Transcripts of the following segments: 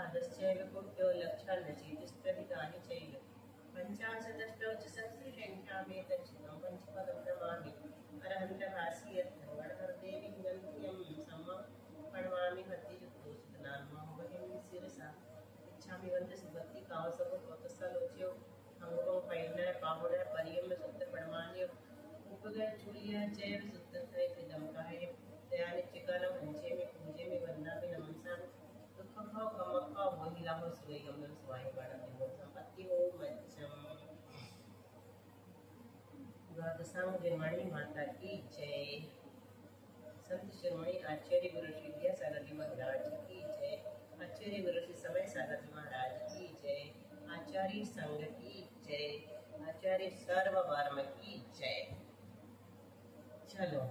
पादश्चैव कुट्यो लक्षान्नचेतिस्प्रतितानि चैव पञ्चाशदष्टौचसहस्रशङ्ख्यामेतच्छिदं पञ्चपदं नमामि अरहन्तभासि यद्भवणहरदेवीं गन्धियं सम्मं प्रणमामि हतियुक्तोषितनान्मोहवहिं शिरसा इच्छामि वन्दसुभक्ति कावसर्वतोतस्थलोच्यो अंगों पैर्णय पाहुणय परियम सूत्रपणमान्य उपगय चूल्य जैव सूत्रत्रय त्रिदम्काय दयानित्यकालं पंचे में पूजे में वंदना में नमनसामि दुख खाओ कम खाओ मोहिला हो सुगई गमन स्वाय बाणा देव संपत्ति हो मज्जम द्वादशांग जन्मणि माता की जय। संत शिरोमणि आचार्य गुरु श्री विद्यासागर जी महाराज की जय। आचार्य गुरु श्री समय सागर जी महाराज की जय। आचार्य संघ की जय। आचार्य सर्ववर्म की जय। चलो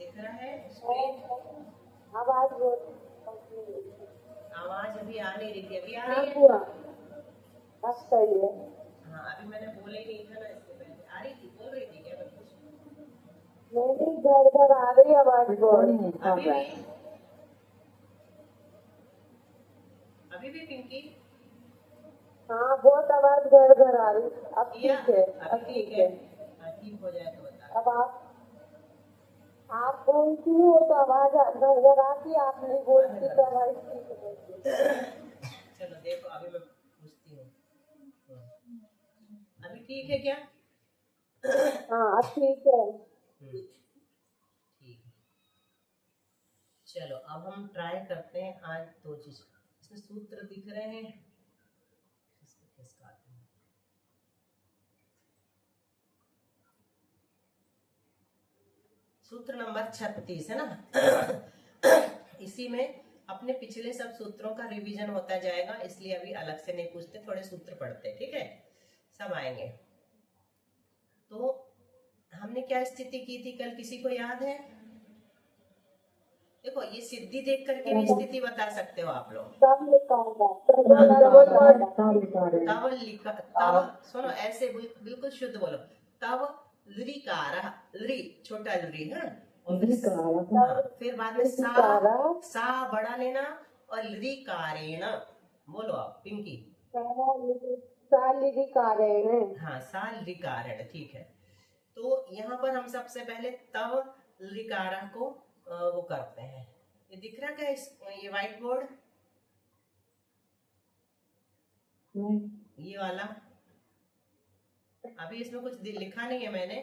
दिख रहा है आवाज अभी आ नहीं रही थी, अभी आ रही है। अब सही है। हाँ अभी मैंने बोला ही नहीं था ना, इसके पहले आ रही थी, बोल रही थी क्या मैं कुछ? नहीं घर घर आ रही आवाज बहुत। अभी भी पिंकी हाँ बहुत आवाज घर घर आ रही। अब ठीक है, अब ठीक है। ठीक हो जाए तो बता। अब आप बोलती हो तो आवाज घर घर आती, आप नहीं बोलती तो आवाज ठीक है। चलो देखो अभी मैं पूछती हूँ, अभी ठीक है क्या? हाँ अब ठीक है। ठीक है, चलो अब हम ट्राई करते हैं आज दो चीज। इसमें सूत्र दिख रहे हैं, सूत्र नंबर 36 है ना। इसी में अपने पिछले सब सूत्रों का रिवीजन होता जाएगा, इसलिए अभी अलग से नहीं पूछते, थोड़े सूत्र पढ़ते, ठीक है, सब आएंगे। तो हमने क्या स्थिति की थी कल, किसी को याद है? देखो ये सिद्धि देख करके भी स्थिति बता सकते हो आप लोग। तव सुनो ऐसे बिल्कुल शुद्ध बोलो। तव लृकारः, लृ छोटा लृ है, फिर बाद में सा बड़ा लेना और लृकारेण बोलो आप पिंकी। हाँ सा लृकारेण, ठीक है। तो यहाँ पर हम सबसे पहले तव लृकारः को वो करते हैं। ये दिख रहा क्या ये व्हाइट बोर्ड, ये वाला? अभी इसमें कुछ लिखा नहीं है मैंने,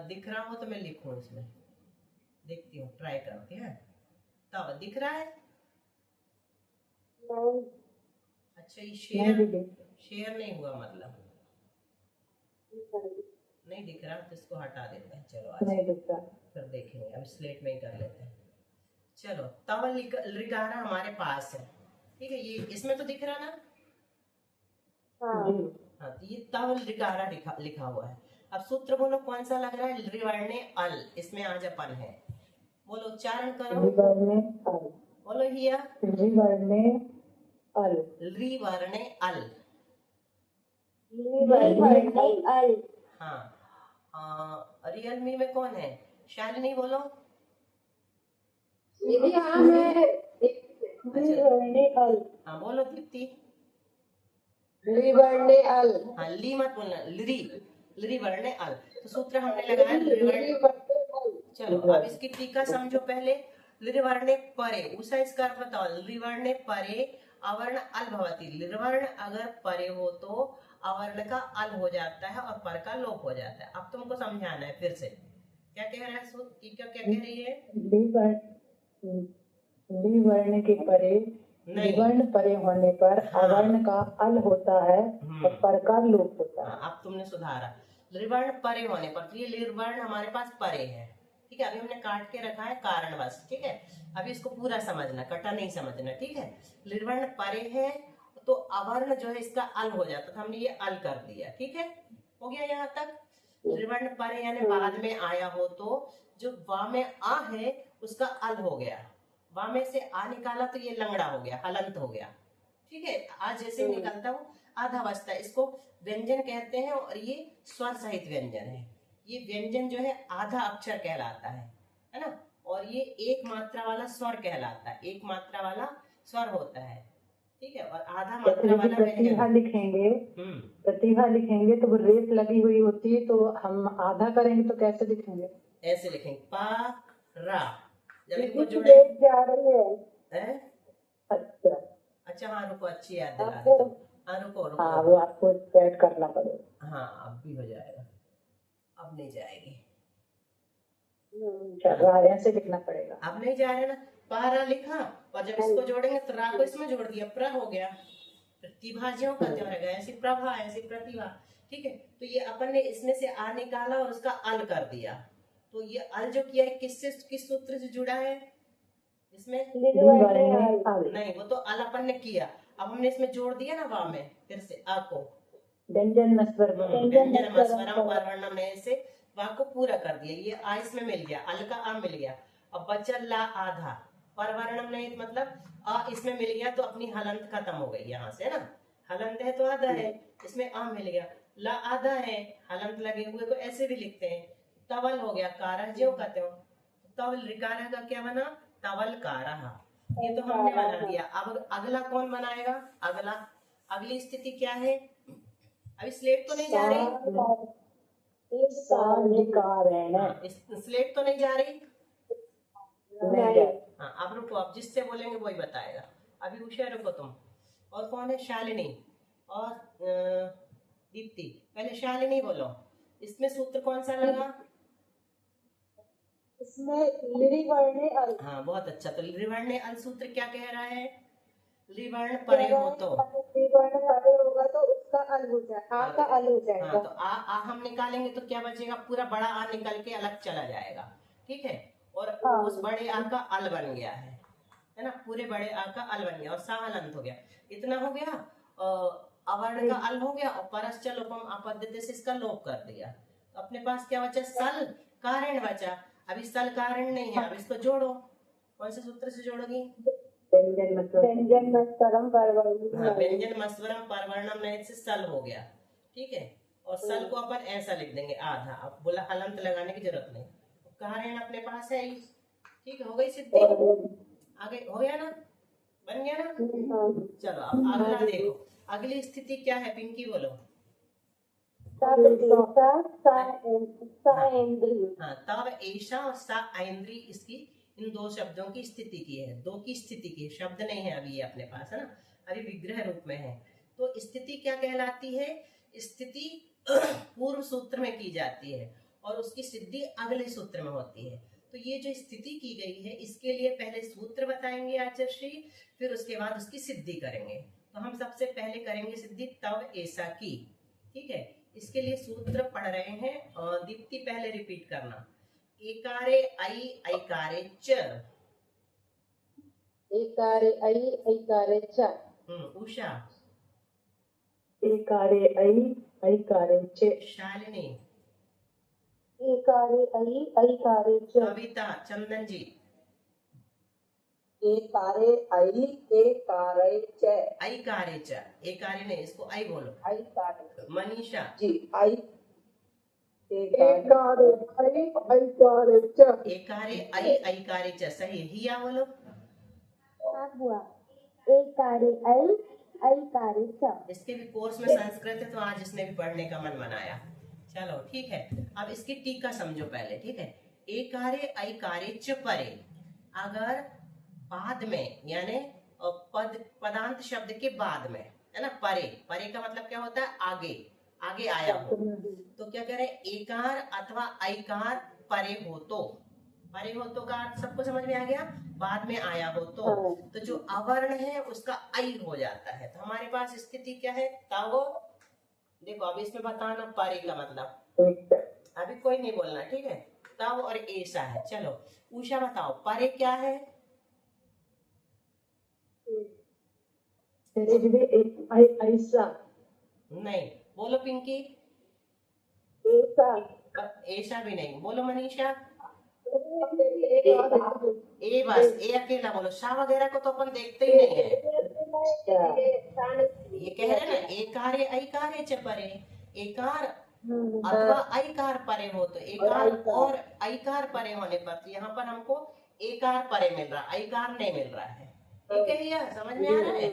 दिख रहा हो तो मैं लिखूं इसमें, देखती हूँ, ट्राई करते हैं। तब दिख रहा है? अच्छा ये शेयर नहीं हुआ, मतलब नहीं दिख रहा, तो इसको हटा देते हैं। चलो आज फिर देखेंगे, अब स्लेट में ही कर लेते हैं। चलो तव लृकारा हमारे पास है, ठीक है, ये इसमें तो दिख रहा ना। हाँ तो ये तव लृकारा लिखा हुआ है। अब सूत्र बोलो कौन सा लग रहा है? लृवर्णे अल, इसमें आज अपन है, बोलो उच्चारण करो, बोलो हिया लृवर्णे अल, लृवर्णे अल। हाँ रियलमी में कौन है? शालिनी बोलो। हाँ बोलो दीप्ति। हाँ ली मत बोलना, लृ वर्णे अल। तो सूत्र हमने लगाया लृ। चलो अब इसकी टीका समझो पहले। लृ वर्णे परे, उषा इसका अर्थ बताओ। लृ वर्णे परे अवर्ण अल भवति। लृवर्ण अगर परे हो तो अवर्ण का अल हो जाता है और पर का लोप हो जाता है। अब तुमको समझाना है फिर से, क्या कह रहा है टीका, क्या कह रही है? ली वर्ण के परे, नहीं, वर्ण परे होने पर हाँ। अवर्ण का अल होता है और पर का लोप होता है। अब तुमने सुधारा, लिवर्ण परे होने पर, तो ये लिवर्ण हमारे पास परे है, ठीक है। अभी हमने काट के रखा है कारणवश, ठीक है। अभी इसको पूरा समझना, कटा नहीं समझना, ठीक है। लिवर्ण परे है तो अवर्ण जो है इसका अल हो जाता था, हमने ये अल कर दिया, ठीक है। हो गया यहाँ तक। लिवर्ण परे यानी बाद में आया हो तो जो वा में आ है उसका अल हो गया, वा में से आ निकाला तो ये लंगड़ा हो गया, हलंत हो गया, ठीक है। आज जैसे निकलता हूँ आधावस्था, इसको व्यंजन कहते हैं और ये स्वर सहित व्यंजन है। ये व्यंजन जो है आधा अक्षर कहलाता है ना, और ये एक मात्रा वाला स्वर कहलाता है, एक मात्रा वाला स्वर होता है, ठीक है। और आधा मात्रा वाला प्रतिभा व्यंजन। लिखेंगे, प्रतिभा लिखेंगे तो वो रेत लगी हुई होती है, तो हम आधा करेंगे तो कैसे लिखेंगे? ऐसे लिखेंगे पा रा, जब इनको जोड़े जा रही है। अच्छा अच्छा, हाँ रुको, अच्छी याद दिला दी तुम। हाँ रुको रुको, हाँ वो आपको सेट करना पड़ेगा। हाँ अब भी हो जाएगा, अब नहीं जाएगी, चलो ऐसे लिखना पड़ेगा। अब नहीं जा रहे ना। पारा लिखा और जब इसको जोड़ेंगे तो रा को इसमें जोड़ दिया, प्र हो गया, प्रतिभाजियों का त्योहार है, ऐसी प्रभा ऐसी प्रतिभा, ठीक है। तो ये अपन ने इसमें से आ निकाला और उसका अल कर दिया, तो ये अल जो किया है किससे, किस सूत्र से जुड़ा है इसमें? नहीं, वो तो अल अपन ने किया, अब हमने इसमें जोड़ दिया ना वा में, फिर से आ को व्यंजन मस्वरम परवर्णम ने से वा को पूरा कर दिया, ये आ इसमें मिल गया, अल का आ मिल गया। अब बचा ला आधा, परवर्णम ने मतलब आ इसमें मिल गया तो अपनी हलंत खत्म हो गई यहाँ से, है ना। हलंत है तो आधा है, इसमें आ मिल गया, ला आधा है, हलंत लगे हुए को ऐसे भी लिखते हैं। तवल हो गया, कारह ज्यों का त्यों, तवल रिकारा का क्या बना, तवल कारह, ये तो हमने बना दिया। अब अगला कौन बनाएगा? अगला, अगली स्थिति क्या है? अभी स्लेट तो नहीं जा रही, स्लेट तो नहीं जा रही, हाँ अब रुको, अब जिससे बोलेंगे वही बताएगा। अभी उषा रुको तुम, और कौन है? शालिनी और दीप्ति। पहले शालिनी बोलो, इसमें सूत्र कौन सा लगा? इसमें लिरिवर्ण अल। हाँ बहुत अच्छा, तो लिरिवर्ण अल सूत्र क्या कह रहा है? लिवर्ण परे हो तो, लिरिवर्ण परे होगा तो उसका अल हो जाएगा, आ का अल हो जाएगा। हाँ, तो आ हम निकालेंगे तो क्या बचेगा? पूरा बड़ा आ निकल के अलग चला जाएगा, ठीक है। और उस बड़े आ का अल बन गया है ना, पूरे बड़े आ का अल बन गया और सा हलंत हो गया, इतना हो गया। अवर्ण का अल हो गया और परश्च लोपम अपद्यते से इसका लोप कर दिया, तो अपने पास क्या बचा? सल कारण बचा। अभी सल कारण नहीं है, अब इसको जोड़ो, कौन से सूत्र से जोड़ोगी? व्यंजन मस्वरम परवर्णम। हाँ, व्यंजन मस्वरम परवर्णम नहीं से सल हो गया, ठीक है। और सल को अपन ऐसा लिख देंगे आधा, अब बोला हलंत लगाने की जरूरत नहीं, कारण अपने पास है ही, ठीक है। हो गई सिद्धि, आगे हो गया ना, बन गया ना। चलो अब अगला देखो, अगली स्थिति क्या है? पिंकी बोलो। हाँ, तब ऐशा और सा ऐन्द्री, इसकी इन दो शब्दों की स्थिति की है, दो की स्थिति की, शब्द नहीं है अभी ये अपने पास, है ना, अभी विग्रह रूप में है। तो स्थिति क्या कहलाती है? स्थिति पूर्व सूत्र में की जाती है और उसकी सिद्धि अगले सूत्र में होती है। तो ये जो स्थिति की गई है इसके लिए पहले सूत्र बताएंगे आचार्य, फिर उसके बाद उसकी सिद्धि करेंगे। तो हम सबसे पहले करेंगे सिद्धि तव ऐसा की, ठीक है। इसके लिए सूत्र पढ़ रहे हैं, दीप्ति पहले रिपीट करना। एकारे ऐ ऐकारे च, एकारे ऐ ऐकारे च। उषा। एकारे ऐ ऐकारे च। शालिनी। एकारे ऐ ऐकारे च। कविता। चंदन जी। एकारे ऐ ऐकारे च। ऐकारे च, एकारे नहीं, इसको ऐ बोलो। ऐकारे। मनीषा जी, ऐ एकारे ऐ ऐकारे च। एकारे ऐ ऐकारे च, सही। हिया बोलो। एकारे ऐ ऐकारे च। इसके भी कोर्स में संस्कृत है तो आज इसने भी पढ़ने का मन बनाया, चलो ठीक है। अब इसकी टीका समझो पहले, ठीक है। एकारे ऐकारे च परे, अगर बाद में यानी पदांत शब्द के बाद में, है ना, परे, परे का मतलब क्या होता है? आगे, आगे आया हो। तो क्या करें, एकार अथवा ऐकार परे हो तो, परे हो तो का अर्थ सबको समझ में आ गया, बाद में आया हो तो जो अवर्ण है उसका ऐ हो जाता है। तो हमारे पास स्थिति क्या है, तव। देखो अब इसमें बताना परे का मतलब, अभी कोई नहीं बोलना, ठीक है। तव और ऐसा है। चलो उषा बताओ परे क्या है। ऐसा नहीं, बोलो पिंकी। ऐसा ऐसा भी नहीं, बोलो मनीषा। ऐसा ए बस, ए अकेला बोलो, शाह वगैरह को तो अपन देखते ही नहीं है। ये कह रहे ना, एकार ऐकार च परे, एकार अथवा ऐकार परे हो तो एकार और ऐकार परे होने पर, तो यहाँ पर हमको एकार परे मिल रहा, ऐकार नहीं मिल रहा है। ठीक है भैया, समझ में आ रहा है।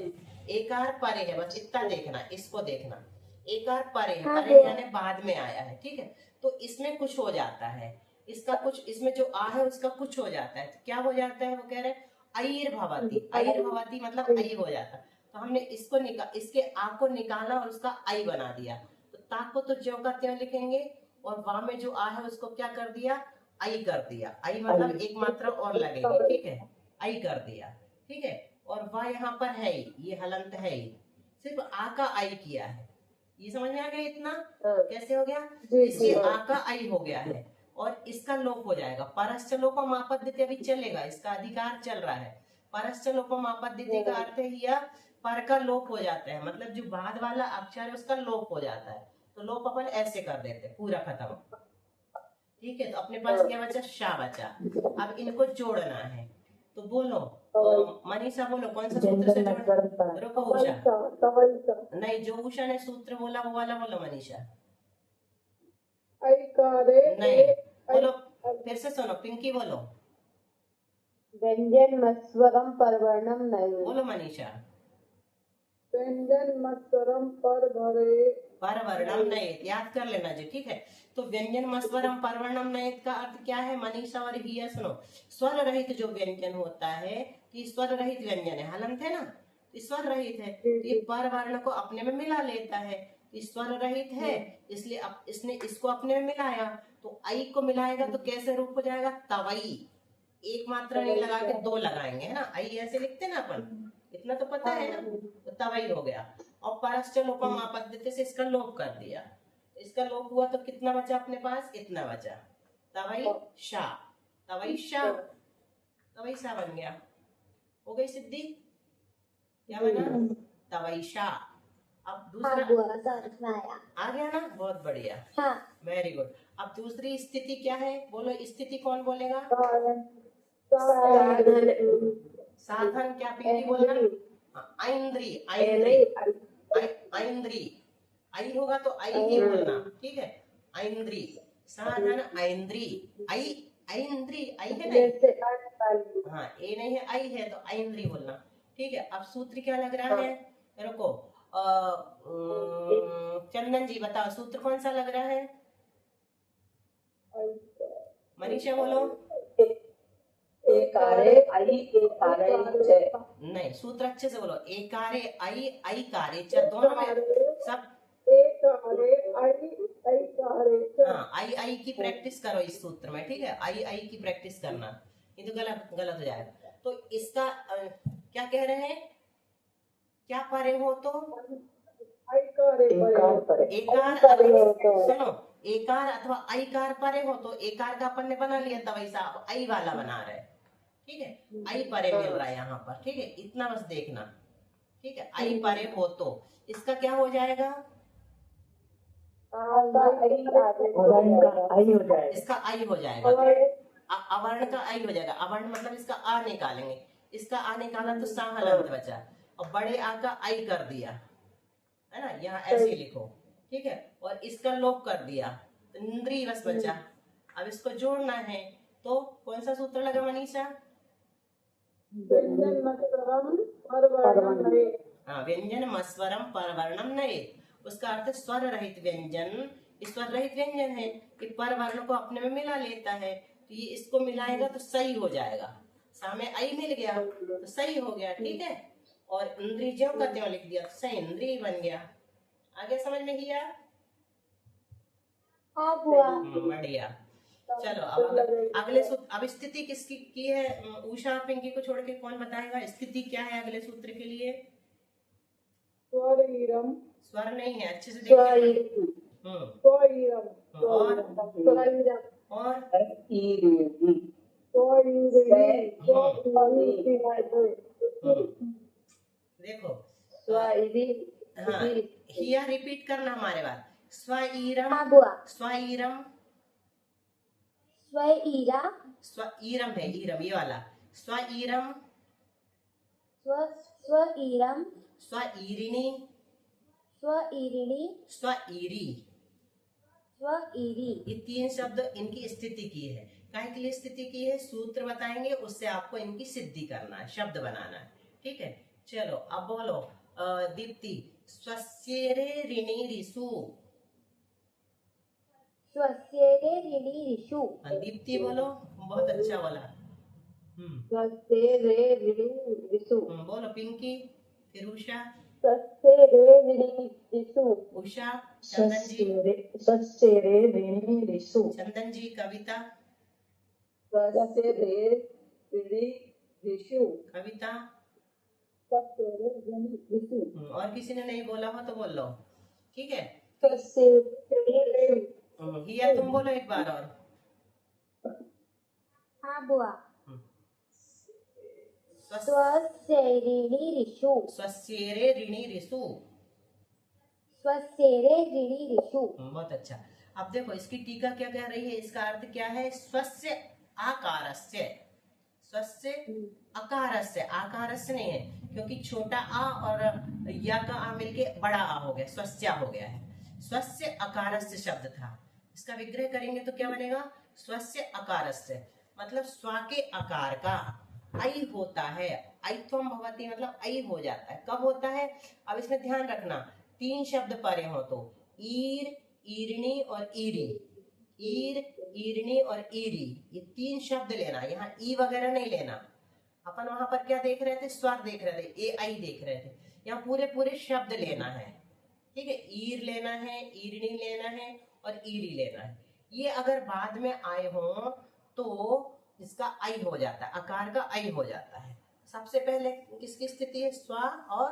एकार परे है, बस इतना देखना, इसको देखना। एकार परे है, परे यानी बाद में आया है, ठीक है। तो इसमें कुछ हो जाता है, इसका कुछ, इसमें जो आ है उसका कुछ हो जाता है। तो क्या हो जाता है, वो कह रहे ऐर्भवति, ऐर्भवति मतलब ऐ हो जाता। तो हमने इसको इसके आ को निकाला और उसका ऐ बना दिया। तो ता को तो ज्यों का त्यों लिखेंगे, और वा में जो आ है उसको क्या कर दिया, ऐ कर दिया। ऐ मतलब एक मात्रा और लगेगी, ठीक है, ऐ कर दिया, ठीक है। और वा यहाँ पर है ही, ये हलंत है ही, सिर्फ आ का ऐ किया है। ये समझ में आ गया इतना, कैसे हो गया, इसलिए आ का ऐ हो गया है और इसका लोप हो जाएगा। परश्च लोपम आपद्यते अभी चलेगा, इसका अधिकार चल रहा है। परश्च लोपम आपद्यते का अर्थ है यह पर का लोप हो जाता है, मतलब जो बाद वाला अक्षर है उसका लोप हो जाता है। तो लोप अपन ऐसे कर देते, पूरा खत्म, ठीक है। तो अपने पास क्या बचा, शा बचा। अब इनको जोड़ना है, तो बोलो मनीषा, बोलो कौन सा सूत्र से जोड़ना। रुको उषा, नहीं, जो उषा ने सूत्र बोला वो वाला बोलो मनीषा। नहीं, बोलो फिर से सुनो, पिंकी बोलो। व्यंजन मस्वरम परवर्णम नहीं, बोलो मनीषा। व्यंजन मस्वरम परवर्णम नयेत, याद कर लेना जी, ठीक है। तो व्यंजन मस्वरम परवर्णम नयेत का अर्थ क्या है मनीषा और हिया, सुनो। स्वर रहित जो व्यंजन होता है, कि स्वर रहित व्यंजन है, हलंत है ना, तो स्वर रहित है, तो ये पर वर्ण को अपने में मिला लेता है। स्वर रहित है, इसलिए इसने इसको अपने में मिलाया, तो ऐ को मिलाएगा तो कैसे रूप हो जाएगा, तवई। एक मात्रा नहीं लगा के दो लगाएंगे, है ना, ऐ ऐसे लिखते ना अपन, इतना तो पता है ना। तो तवई हो गया। और परश्च लोपम आपद्यते से इसका लोप कर दिया, इसका लोप हुआ तो कितना बचा अपने पास, इतना बचा, तवई शा, तवई शा, तवई शा बन गया। हो गई सिद्धि, क्या बना, तवई शा। अब दूसरा आ गया ना, बहुत बढ़िया, वेरी गुड। अब दूसरी स्थिति क्या है, बोलो स्थिति कौन बोलेगा। साधन क्या पिंकी बोलना, ऐन्द्री, ऐन्द्री, ऐन्द्री, ऐ होगा तो ऐ ही बोलना, ठीक है। ऐन्द्री, साधन ऐन्द्री, ऐ, ऐन्द्री, ऐ है नहीं, हाँ ए नहीं है, ऐ है तो ऐन्द्री बोलना, ठीक है। अब सूत्र क्या लग रहा है, रुको, चंदन जी बताओ सूत्र कौन सा लग रहा है, मनीषा बोलो। नहीं, सूत्र अच्छे से बोलो, एकारे ऐ, ऐकारे च, दोनों में सब, हाँ ऐ ऐ की प्रैक्टिस करो इस सूत्र में, ठीक है, ऐ ऐ की प्रैक्टिस करना, ये तो गलत गलत हो जाएगा। तो इसका क्या कह रहे हैं, क्या परे हो तो एकार, सुनो, एकार अथवा ऐकार परे हो तो, एकार का अपन ने बना लिया था वैसा, ऐ वाला बना रहे, ठीक है, ऐ परे मिल रहा है यहाँ पर, ठीक है, इतना बस देखना, ठीक है। ऐ परे हो तो इसका क्या हो जाएगा, इसका आई हो जाएगा, अवर्ण का आई हो जाएगा। अवर्ण मतलब इसका आ निकालेंगे, इसका आ निकाला तो सा हलंत बचा, और बड़े आ का आई कर दिया, है ना, यहाँ ऐसे लिखो, ठीक है। और इसका लोप कर दिया तो इंद्री बस बचा। अब इसको जोड़ना है तो कौन सा सूत्र लगा मनीषा, व्यंजन मस्वरम परवर्णम नयेत, उसका अर्थ स्वर रहित व्यंजन, स्वर रहित व्यंजन है कि पर वर्ण को अपने में मिला लेता है, तो ये इसको मिलाएगा तो सही हो जाएगा, सामने ऐ मिल गया तो सही हो गया, ठीक है। और इंद्री ज्यों का त्यों लिख दिया तो सही इंद्री बन गया। आगे समझ में किया, हाँ बुआ। बढ़िया। चलो अब अगले सूत्र, अब स्थिति किसकी की है? उषा और पिंकी को छोड़ के कौन बताएगा स्थिति क्या है अगले सूत्र के लिए? स्वर ईरम। स्वर नहीं है, अच्छे से देखिए। और देखो, हाँ, हिया रिपीट करना हमारे बात। स्वईरम, हाँ बुआ। स्वईरम, स्वईरा, स्वईरम है, ईरम ये वाला। स्वईरम, स्वईरम, स्वईरिणी, स्वईरिणी, स्वईरी। स्वईरी। ये तीन शब्द इनकी स्थिति की है। काहे के लिए स्थिति की है? सूत्र बताएंगे, उससे आपको इनकी सिद्धि करना है, शब्द बनाना है। ठीक है, चलो अब बोलो दीप्ति। स्वस्येरे ऋणी ऋषु। स्वस्येरे ऋणी ऋषु। दीप्ति बोलो, बहुत अच्छा बोला। स्वस्येरे ऋणी ऋषु। बोलो पिंकी, फिर उषा। स्वस्येरे ऋणी ऋषु। उषा। चंदन जी। स्वस्येरे ऋणी ऋषु। चंदन जी। कविता। स्वस्येरे ऋणी ऋषु। कविता। स्वस्येरे ऋणी ऋषु। और किसी ने नहीं बोला हो तो बोल लो, ठीक है। स्वस्येरे ऋषु। हिया तुम बोलो एक बार और। हाँ बुआ। स्वस्येरे ऋणी ऋषु। स्वस्येरे ऋणी ऋषु। बहुत अच्छा। अब देखो इसकी टीका क्या कह रही है, इसका अर्थ क्या है? स्वस्य आकारस्य, स्वस्य अकारस्य, आकारस्य नहीं है क्योंकि छोटा आ और या का आ मिलके बड़ा आ हो गया, स्वस्या हो गया है। स्वस्य अकारस्य शब्द था, इसका विग्रह करेंगे तो क्या बनेगा? स्वस्य अकारस्य, मतलब स्वा के आकार का ऐ होता है। ऐत्वम भवति मतलब ऐ हो जाता है। कब होता है? अब इसमें ध्यान रखना, तीन शब्द परे हो तो ईर, ईरणी और ईरी। ईर, ईरणी और ईरी, ये तीन शब्द लेना, यहाँ ई वगैरह नहीं लेना। अपन वहां पर क्या देख रहे थे? स्वर देख रहे थे, ए आई देख रहे थे। यहाँ पूरे पूरे शब्द लेना है, ठीक है। ईर लेना है, ईरणी लेना है और ईरी लेना है। ये अगर बाद में आए हो तो इसका आई हो जाता है, आकार का आई हो जाता है। सबसे पहले किसकी स्थिति है? स्वा और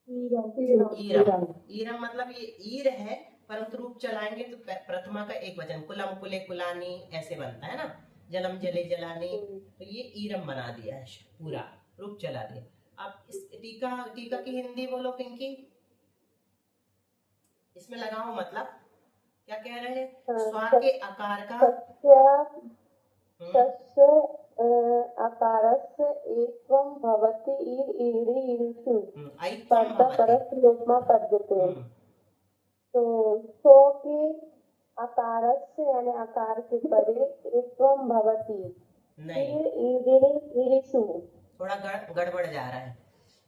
ईरम। ईरम मतलब ये ईर है, परंतु रूप चलाएंगे तो प्रथमा का एक वचन, कुलम कुले कुलानी ऐसे बनता है ना, जलम जले जलानी, तो ये ईरम बना दिया है, पूरा रूप चला दिया। अब इस टीका की हिंदी बोलो पिंकी, इसमें लगाओ मतलब क्या कह रहे हैं? स्वा के आकार का अकारस्य एत्वं भवति ईर ईरी ईरिषु ऐत्वं भवति। लोपमा पद्धते। तो सो के अकारस्य यानी आकार के परे एत्वं भवति नहीं, ईरिणी ईरिषु। थोड़ा गड़बड़ जा रहा है।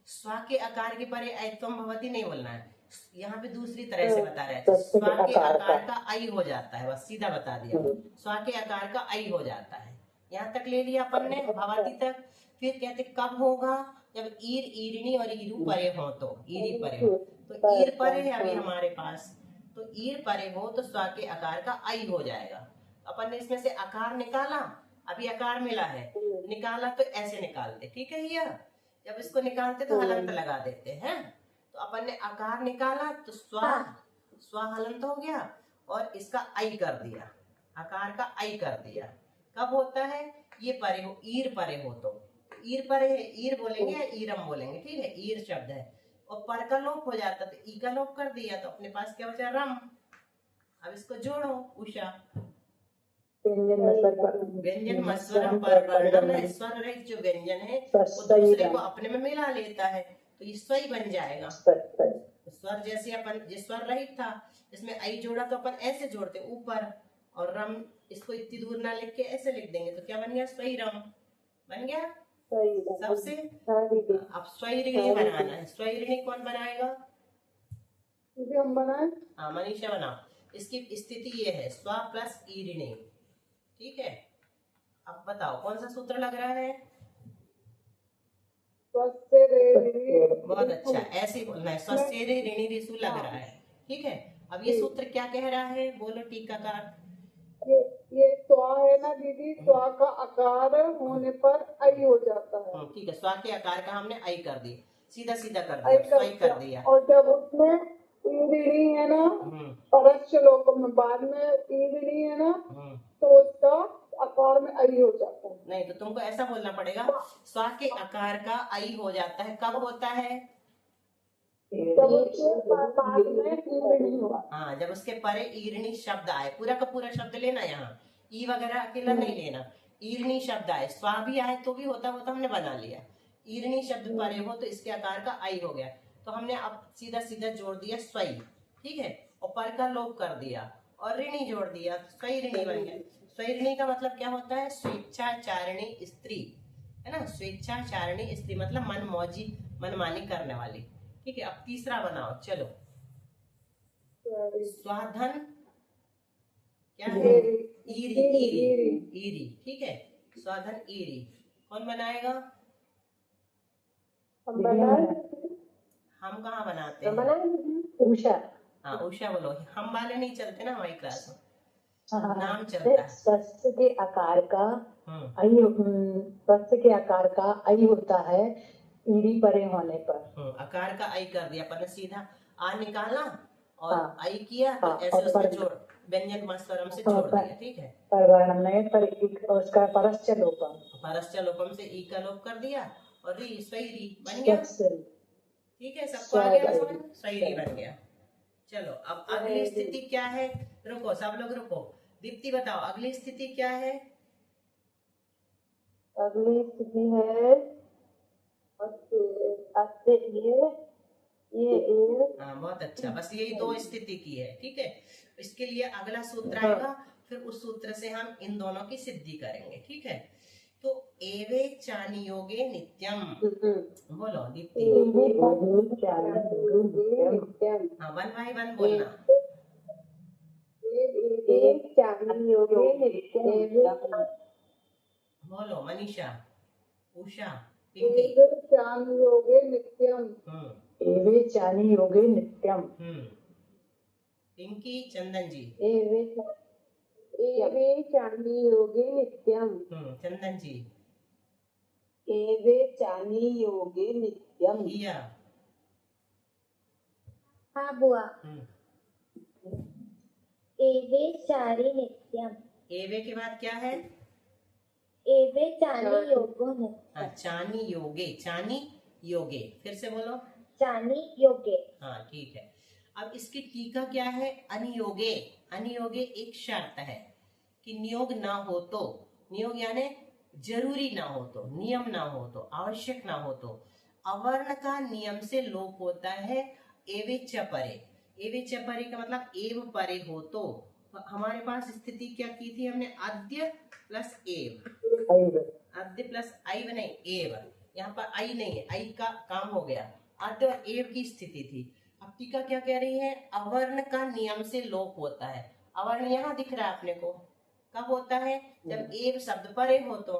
स्वा के आकार के परे ऐत्वं भवति नहीं बोलना है, यहाँ पे दूसरी तरह से बता रहे हैं। स्वा के आकार का आई हो जाता है, बस सीधा बता दिया। स्वा के आकार का आई हो जाता है, यहाँ तक ले लिया अपन ने, भवति तक। फिर कहते कब होगा? जब ईर, ईरिणी और ईरू परे हो तो, ईरी परे हो तो ईर परे है अभी हमारे पास, तो ईर परे हो तो स्वा के आकार का आई हो जाएगा। अपन ने इसमें से आकार निकाला, अभी आकार मिला है, निकाला तो ऐसे निकालते, ठीक है। ये जब इसको निकालते तो हलंत लगा देते हैं। तो अपन ने आकार निकाला तो स्वा हलंत हो गया और इसका आई कर दिया, आकार का आई कर दिया। कब होता है? ये परे हो, ईर परे हो तो, ईर परे है, ईर बोलेंगे या ईरम बोलेंगे, ठीक है। ईर शब्द है और पर का लोप हो जाता तो ई का लोप कर दिया, तो अपने पास क्या बचा? रम। अब इसको जोड़ो उषा। व्यंजन मस्वरम पर वर्णम है, स्वर रहित जो व्यंजन है वो दूसरे को अपने में मिला लेता है, तो ये स्वई बन जाएगा। स्वर जैसे अपन जिस स्वर रहित था इसमें आई जोड़ा तो अपन ऐसे जोड़ते ऊपर, और रम इसको इतनी दूर ना लिख के ऐसे लिख देंगे तो क्या बन गया? स्वई रम बन गया सबसे। अब स्वैरिणी बनाना है, स्वैरिणी कौन बनाएगा? हम बनाए। हाँ मनीषा बनाओ। इसकी स्थिति ये है, स्वा प्लस ईरिणी, ठीक है। अब बताओ कौन सा सूत्र लग रहा है? बहुत अच्छा, ऐसे ही बोलना है, स्वस्येरे ऋणी ऋषु लग रहा है, ठीक है। अब ये सूत्र क्या कह रहा है, बोलो टीकाकार। ये स्वा है ना दीदी, स्वा का आकार होने पर आई हो जाता है। ठीक है, स्वा के आकार का हमने आई कर दी, सीधा सीधा कर आई दिया, स्वाई कर दिया। और जब उसमें ईरिणी है ना, परस्य लोक में बाद में ईरिणी है ना, तो उसका आकार में आई हो जाता है। नहीं, तो तुमको ऐसा बोलना पड़ेगा, स्वा के आकार का आई हो जाता है, कब होता है, जब उसके बाद में ईरिणी हो। हाँ, जब उसके परे ईरणी शब्द आए, पूरा का पूरा शब्द लेना, यहाँ ई वगैरह अकेला नहीं लेना, ईरणी शब्द आए, स्वा भी आए तो भी होता, वो तो हमने बना लिया, ईरणी शब्द परे हो तो इसके आकार का आई हो गया, तो हमने अब सीधा सीधा जोड़ दिया स्वई, ठीक है, और पर का लोप कर दिया और ऋणी जोड़ दिया, स्वई ऋणी बन गया। स्वई ऋणी का मतलब क्या होता है, स्वेच्छाचारिणी स्त्री, है ना, स्वेच्छाचारिणी स्त्री मतलब मन मौजी मनमानी करने वाली, ठीक है। अब तीसरा बनाओ, चलो, स्वाधन क्या है, ईरी, ईरी, ईरी, ठीक है, स्वाधन ईरी, कौन बनाएगा, हम कहाँ बनाते हैं, उषा। हाँ उषा बोलो, हम वाले नहीं चलते ना हमारी क्लास में, नाम चलता है। स्वस्थ के आकार का आई, स्वस्थ के आकार का आई होता है ईड़ी परे होने पर। आकार का आई कर दिया, पर सीधा आ निकाला और हाँ, आई किया तो हाँ, ऐसे और उसमें पर- जोड़, व्यंजन स्वरम से जोड़ दिया, ठीक है, परवर्णम में पर उसका परस्य लोपम, परस्य लोपम से ई का लोप कर दिया और री स्वैरी बन गया, ठीक है, सबको आ गया समझ, स्वैरी बन गया। चलो अब अगली स्थिति क्या है, रुको सब लोग रुको, दीप्ति बताओ अगली स्थिति क्या है, अगली स्थिति है हाँ बहुत अच्छा, बस यही दो स्थिति की है, ठीक है। इसके लिए अगला सूत्र आएगा, फिर उस सूत्र से हम इन दोनों की सिद्धि करेंगे, ठीक है। तो एवे चानियोगे नित्यम, बोलो दीप्ति, हाँ 1 by 1 बोलना, बोलो मनीषा, उषा, पिंकी, योगे नित्यम, एवे चानी योगे नित्यम, पिंकी, चंदन जी, एवे चानी योगे नित्यम, चंदन जी, एवे चानी योगे नित्यम। हिया, हाँ बुआ। एवे चारी नित्यम, एवे के बाद क्या है, एवे चानी योगो नित्यम, हाँ चानी योगे, चानी योगे, फिर से बोलो, चानी योगे, हाँ ठीक है। अब इसकी टीका क्या है, अनियोगे, अनियोगे एक शर्त है कि नियोग ना हो तो, नियोग यानी जरूरी ना हो तो, नियम ना हो तो, आवश्यक ना हो तो, अवर्ण का नियम से लोप होता है, एवे च परे, एवे च परे का मतलब एव परे हो तो हमारे पास स्थिति क्या की थी हमने, अद्य प्लस एव, अद्य प्लस आई नहीं एव, यहाँ पर आई नहीं है, आई का काम हो गया, अद्य और एव की स्थिति थी। अब टीका क्या कह रही है, अवर्ण का नियम से लोप होता है, अवर्ण यहाँ दिख रहा है अपने को, कब होता है, जब एव शब्द परे हो तो,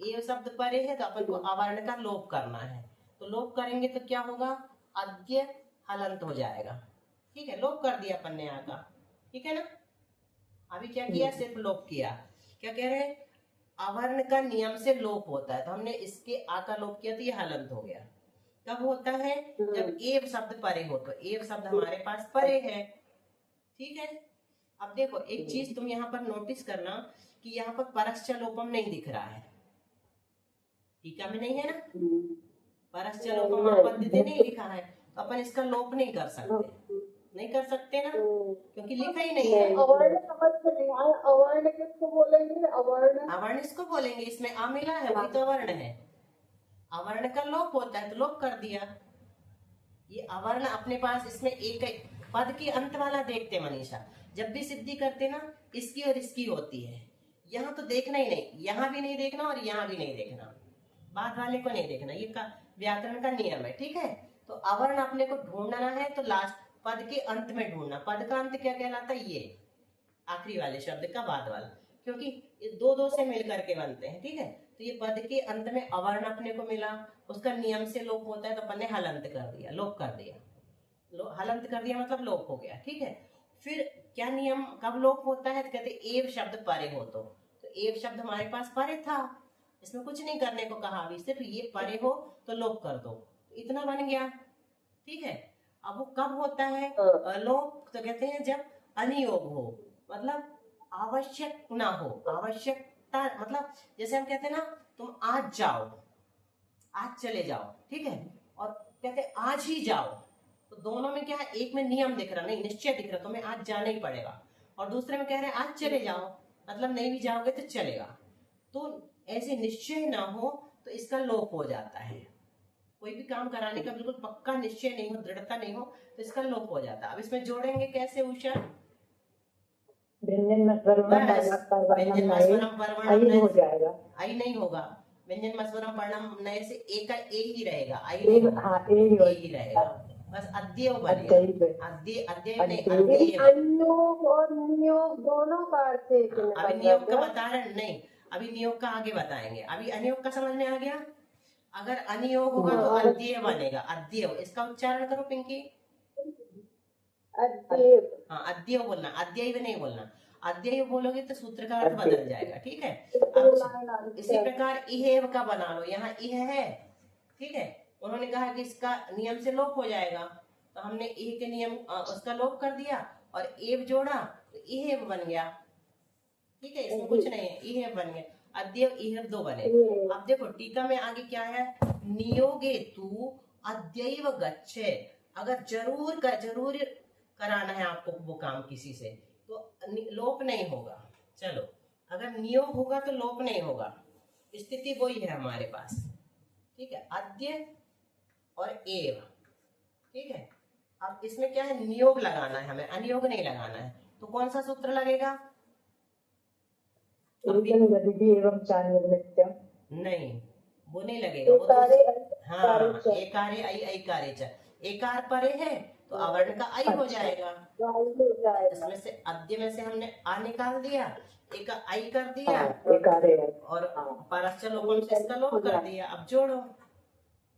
एव शब्द परे है तो अपन को अवर्ण का लोप करना है, तो लोप करेंगे तो क्या होगा, अद्य हलंत हो जाएगा, ठीक है, लोप कर दिया अपन ने यहाँ का, ठीक है ना। अभी क्या किया, सिर्फ लोप किया, क्या कह रहे हैं, अवर्ण का नियम से लोप होता है, तो हमने इसके आ का लोप किया तो ये हलंत हो गया। कब होता है, जब एव शब्द परे हो तो, एव शब्द हमारे पास परे है, ठीक है। अब देखो एक चीज तुम यहाँ पर नोटिस करना कि यहाँ पर परस्य लोपम नहीं दिख रहा है, टीका में नहीं है ना, परस्य लोपम आपत्ति नहीं लिखा है, तो अपन इसका लोप नहीं कर सकते, नहीं कर सकते ना, क्योंकि लिखा ही नहीं है। अवर्ण समझ में नहीं आया, अवर्ण किसको बोलेंगे, अवर्ण, अवर्ण इसको बोलेंगे, इसमें आ मिला है वही तो अवर्ण है, अवर्ण का लोप होता है तो लोप कर दिया। ये अवर्ण अपने पास इसमें एक पद के अंत वाला देखते मनीषा, जब भी सिद्धि करते ना इसकी और इसकी होती है, यहाँ तो देखना ही नहीं, यहाँ भी नहीं देखना और यहाँ भी नहीं देखना, बाद वाले को नहीं देखना, ये व्याकरण का नियम है, ठीक है। तो अवर्ण अपने को ढूंढना है तो लास्ट पद के अंत में ढूंढना, पद का अंत क्या कहलाता है, ये आखिरी वाले शब्द का बाद वाला, क्योंकि ये दो दो से मिल करके बनते हैं, ठीक है। तो ये पद के अंत में अवर्ण अपने को मिला, उसका नियम से लोप होता है तो अपन ने हलंत कर दिया, लोप कर दिया, हलंत कर दिया मतलब लोप हो गया, ठीक है। फिर क्या नियम कब लोप होता है? तो कहते एव शब्द परे हो तो एव शब्द हमारे पास परे था, इसमें कुछ नहीं करने को कहा, अभी सिर्फ ये परे हो तो लोप कर दो, तो इतना बन गया। ठीक है, अब वो कब होता है लोप? तो कहते हैं जब अनियोग हो, मतलब आवश्यक ना हो, आवश्यकता मतलब जैसे हम कहते हैं ना तुम आज जाओ, आज चले जाओ, ठीक है, और कहते हैं आज ही जाओ, तो दोनों में क्या है, एक में नियम दिख रहा, नहीं निश्चय दिख रहा, तुम्हें आज जाना ही पड़ेगा, और दूसरे में कह रहे हैं आज चले जाओ, मतलब नहीं भी जाओगे तो चलेगा। तो ऐसे निश्चय ना हो तो इसका लोप हो जाता है। कोई भी काम कराने का बिल्कुल पक्का निश्चय नहीं हो, दृढ़ता नहीं हो, तो इसका लोप हो जाता है। अब इसमें जोड़ेंगे कैसे उषा? व्यंजन मस्वरम व्यंजन मस्वरम आई हो जाएगा। आई नहीं होगा, व्यंजन मस्वरम पर्णम नए से ए का ए ही रहेगा, आई एक नहीं होगा, हाँ एक ए ही रहेगा, बस अद्यव बनेगा, अद्यव अद्यव नहीं अद्यव। अद्यव। अनियोग और नियोग दोनों का अर्थ एक ही अभी निकल नियोग का जाएगा। बता रहे नहीं, अभी नियोग का आगे बताएंगे, अभी अनियोग का समझ में आ गया। अगर अनियोग होगा तो अद्यव बनेगा, अद्यव, इसका उच्चारण करो पिंकी। अद्यव, हाँ अद्यव बोलना, अद्यव नहीं बोलना, अद्यव बोलोगे तो सूत्र का अर्थ बदल जाएगा। ठीक है, अब इसी प्रकार इहेव का बना लो, यहाँ इह है, ठीक है, उन्होंने कहा कि इसका नियम से लोप हो जाएगा, तो हमने इह के नियम उसका लोप कर दिया और एव जोड़ा तो इहेव बन गया। ठीक है, इसमें कुछ नहीं है, इहेव बन गया, अद्यव इहेव दो बने। अब देखो टीका में आगे क्या है, नियोगे तू अद्यव गच्छे, अगर जरूर कराना है आपको वो काम किसी से तो लोप नहीं होगा। चलो, अगर नियोग होगा तो लोप नहीं होगा, स्थिति वही है हमारे पास। ठीक है, अद्य और एव, ठीक है। अब इसमें क्या है, नियोग लगाना है हमें, अनियोग नहीं लगाना है, तो कौन सा सूत्र लगेगा? एवं चान्य नित्यम, नहीं वो नहीं लगेगा, वो तो हाँ एकारे आई ऐकारे च, एकार परे है तो अवर्ण का आई हो जाएगा। इसमें से अद्य में से हमने आ निकाल दिया, एक आई कर दिया और परश्च लोपम से इसका लोप कर दिया। अब जोड़ो,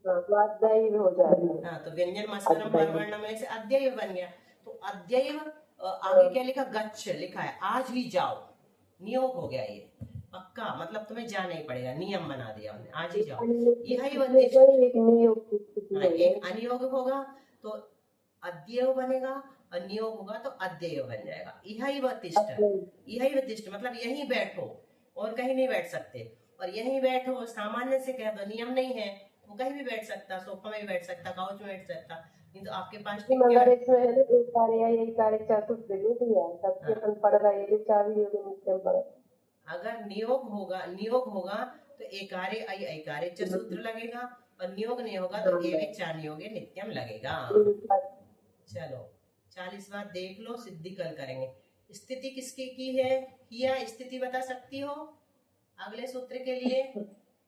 हो जाएगा। हाँ तो व्यंजन मस्वरम परवर्ण में से अद्यैव बन गया। तो अद्यैव आगे क्या लिखा, गच्छ लिखा है, आज ही जाओ, नियोग हो गया, ये पक्का, मतलब तुम्हें जाना ही पड़ेगा, नियम बना दिया हमने, आज ही जाओ। एक अनियोग होगा तो अद्यव बनेगा, और नियोग होगा तो अद्यव बन जाएगा। इहैव तिष्ठ, इहैव तिष्ठ मतलब यहीं बैठो और कहीं नहीं बैठ सकते, और यहीं बैठो सामान्य से कह दो, नियम नहीं है, वो कहीं भी बैठ सकता, सोफा में भी बैठ सकता, काउच में बैठ सकता, नहीं तो आपके पास मगर इसमें एक कार्य यही कार्य चतुर्थ दिया सबके अपन पढ़ रहा है, चावी योग नित्यम पढ़। अगर नियोग होगा तो एकारे आई ऐकारे च सूत्र लगेगा, और नियोग नहीं होगा तो एवे चा नियोगे नित्यम लगेगा। चलो 40 बार देख लो, सिद्धि कल करेंगे। स्थिति किसकी की है, किया स्थिति बता सकती हो अगले सूत्र के लिए?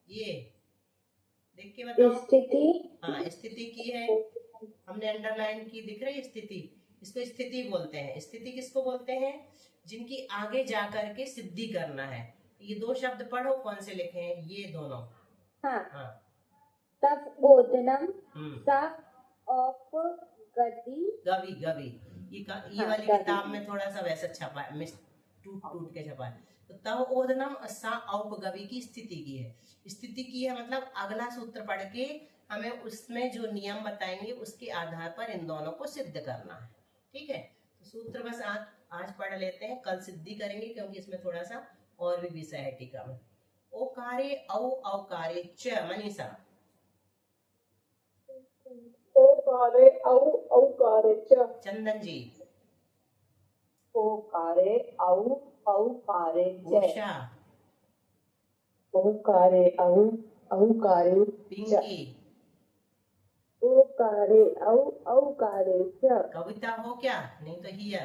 ये देख के बताओ। स्थिति, हाँ स्थिति की है, हमने अंडरलाइन की, दिख रही स्थिति, इसको स्थिति बोलते हैं। स्थिति किसको बोलते हैं, जिनकी आगे जाकर के सिद्धि करना है। ये दो शब्द पढ़ो, कौन से लिखे हैं, ये दोनों। हाँ तब ओदनम सा ऑफ गवी गवी, ये वाली किताब में थोड़ा सा वैसा छपा है, टूट के छपा है। तो तब ओदनम सा औप गवी की स्थिति की है, स्थिति की है मतलब अगला सूत्र पढ़ के हमें उसमें जो नियम बताएंगे उसके आधार पर इन दोनों को सिद्ध करना है। ठीक है, तो सूत्र बस आज पढ़ लेते हैं, कल सिद्धि करेंगे क्योंकि इसमें थोड़ा सा और भी विषय है टीका में। ओकारे औ औकारे च, मनीषा। ओकारे औ औकारे च, चंदन जी। ओकारे औ औकारे च, उषा। ओकारे औ औकारे पिंकी। ओकारे औ औकारे च। कविता हो क्या, नहीं तो हिया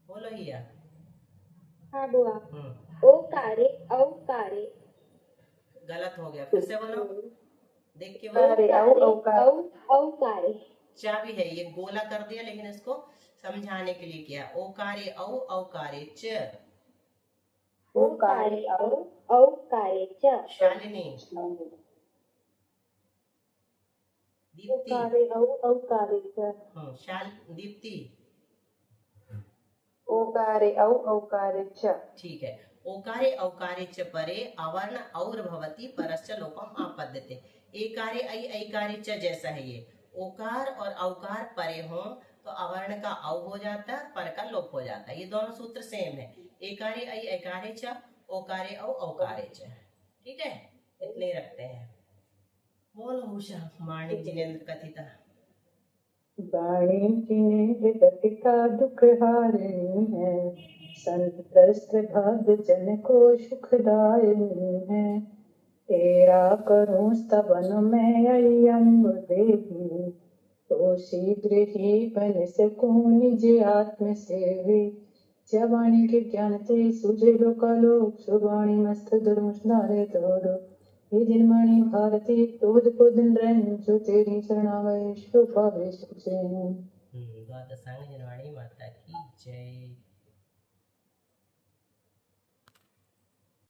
बोलो, हिया। हाँ बुआ। ओकारे औकारे, गलत हो गया, फिर से बोलो, देख के ओकारे बोलो। औकारे चा भी है, ये गोला कर दिया लेकिन इसको समझाने के लिए किया। ओकारे औ औकारे च, ओकारे औ, औकारे च। शालिनी। शालिनी। ओकारे औ औकारे च। शालिनी। ओकारे औ औकारे च। शालिनी। शालिनी। दीप्ति ओकारे औ औकारे च शाल दीप्ति ओकारे औ औकारे च ठीक है। ओकारे औकारे च परे अवर्ण और भवति परश्च लोपम आपद्यते। एकारे ऐ ऐकारे च जैसा है ये, ओकार और औकार परे हो तो अवर्ण का औ हो जाता है, पर का लोप हो जाता है। ये दोनों सूत्र सेम है। एकारे ऐ ऐकारे च, ओकारे औ औकारे च। ठीक है, इतने ही रखते हैं। बोलो उषा माणिक जिनेन्द्र कथिता। वाणी जिन्हें गति का दुख हारिणी है, संत त्रस्त भाग्य जन को सुखदायिनी है। तेरा करूं स्तवन में अयंग देवी, तो शीघ्र ही बन सकूं निज आत्म सेवी। जवाणी के ज्ञान से सुझे लोकालोक, सुवाणी मस्त धर्म सुधारे तोरो। ये जिनमणि भारती तोज को दिन रहन, जो तेरी शरणागत शोभा वे सुख चैन। द्वादशांग जनवाणी माता की जय।